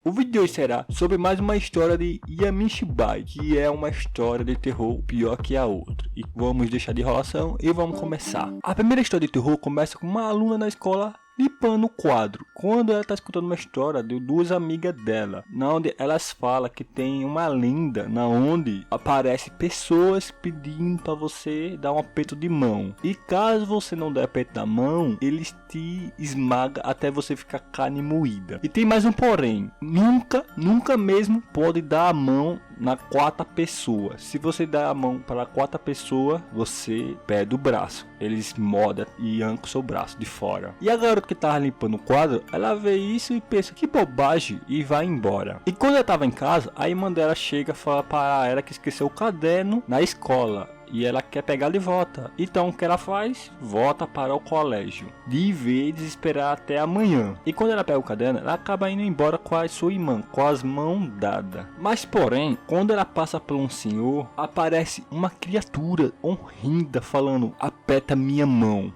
O vídeo de hoje será sobre mais uma história de Yamishibai, que é uma história de terror pior que a outra. E vamos deixar de enrolação e vamos começar. A primeira história de terror começa com uma aluna na escola limpando o quadro, quando ela está escutando uma história de duas amigas dela, na onde elas falam que tem uma lenda, na onde aparece pessoas pedindo para você dar um aperto de mão, e caso você não der aperto da mão, eles te esmagam até você ficar carne moída. E tem mais um porém, nunca mesmo pode dar a mão na quarta pessoa. Se você der a mão para a quarta pessoa, você perde o braço. Eles mordam e arrancam seu braço de fora. E a garota que tava limpando o quadro, ela vê isso e pensa, que bobagem, e vai embora. E quando ela tava em casa, a irmã dela chega e fala para ela que esqueceu o caderno na escola. E ela quer pegar de volta. Então o que ela faz? Volta para o colégio, de vez de esperar até amanhã. E quando ela pega o caderno, ela acaba indo embora com a sua irmã, com as mãos dadas. Mas porém, quando ela passa por um senhor, aparece uma criatura horrenda falando, aperta minha mão.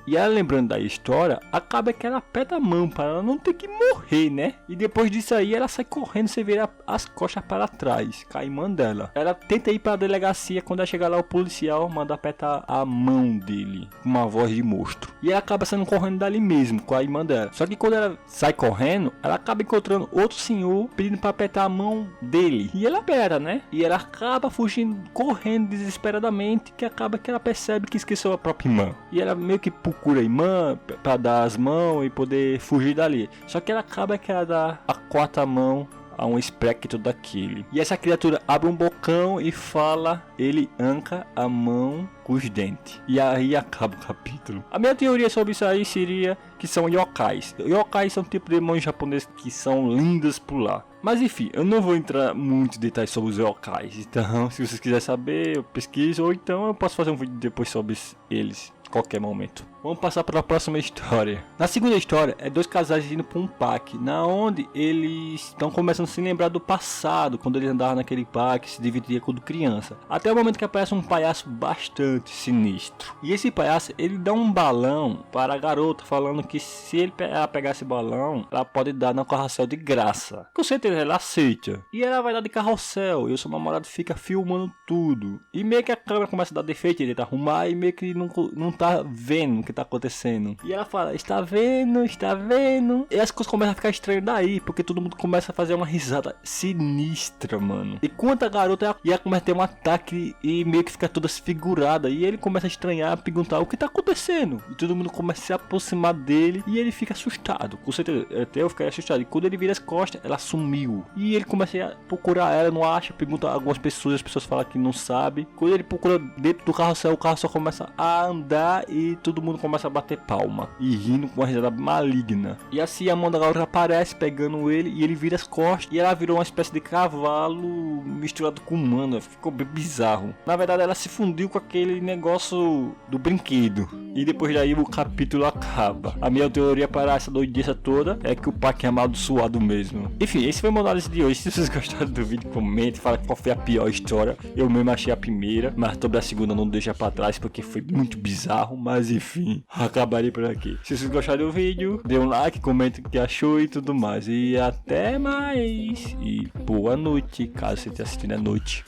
E ela, lembrando da história, acaba que ela aperta a mão para ela não ter que morrer, né? E depois disso aí, ela sai correndo, você vê as costas para trás, com a irmã dela. Ela tenta ir para a delegacia, quando ela chegar lá, o policial manda apertar a mão dele, com uma voz de monstro. E ela acaba saindo correndo dali mesmo, com a irmã dela. Só que quando ela sai correndo, ela acaba encontrando outro senhor, pedindo para apertar a mão dele. E ela aperta, né? E ela acaba fugindo, correndo desesperadamente, que acaba que ela percebe que esqueceu a própria irmã. E ela meio que procura a irmã para dar as mãos e poder fugir dali. Só que ela acaba que ela dá a quarta mão a um espectro daquele. E essa criatura abre um bocão e fala, ele arranca a mão com os dentes. E aí acaba o capítulo. A minha teoria sobre isso aí seria que são yokais. Yokais são um tipo de demônios japoneses que são lindos por lá. Mas enfim, eu não vou entrar muito em detalhes sobre os yokais. Então, se vocês quiserem saber, eu pesquiso. Ou então eu posso fazer um vídeo depois sobre eles. Qualquer momento. Vamos passar para a próxima história. Na segunda história, é dois casais indo para um parque, na onde eles estão começando a se lembrar do passado, quando eles andavam naquele parque, se divertia quando criança. Até o momento que aparece um palhaço bastante sinistro. E esse palhaço, ele dá um balão para a garota, falando que se ela pegar esse balão, ela pode dar no carrossel de graça. Com certeza ela aceita. E ela vai dar de carrossel, e o seu namorado fica filmando tudo. E meio que a câmera começa a dar defeito, ele tenta arrumar, e meio que não tá vendo o que tá acontecendo. E ela fala, está vendo, está vendo. E as coisas começam a ficar estranhas daí, porque todo mundo começa a fazer uma risada sinistra, mano. E quando a garota ia começa a ter um ataque e meio que fica toda desfigurada, e ele começa a estranhar, a perguntar o que tá acontecendo. E todo mundo começa a se aproximar dele e ele fica assustado. Com certeza, até eu fiquei assustado. E quando ele vira as costas, ela sumiu. E ele começa a procurar ela, não acha, pergunta a algumas pessoas, as pessoas falam que não sabe. Quando ele procura dentro do carrossel, o carro só começa a andar e todo mundo começa a bater palma e rindo com uma risada maligna. E assim a mão da garota aparece pegando ele e ele vira as costas e ela virou uma espécie de cavalo misturado com humano. Ficou bem bizarro. Na verdade ela se fundiu com aquele negócio do brinquedo. E depois daí o capítulo acaba. A minha teoria para essa doidice toda é que o parque é amaldiçoado mesmo. Enfim, esse foi o meu análise de hoje. Se vocês gostaram do vídeo, comente, fala qual foi a pior história. Eu mesmo achei a primeira, mas sobre a segunda não deixa pra trás porque foi muito bizarro. Mas enfim, acabarei por aqui. Se vocês gostaram do vídeo, dê um like, comente o que achou e tudo mais. E até mais. E boa noite, caso você esteja assistindo à noite.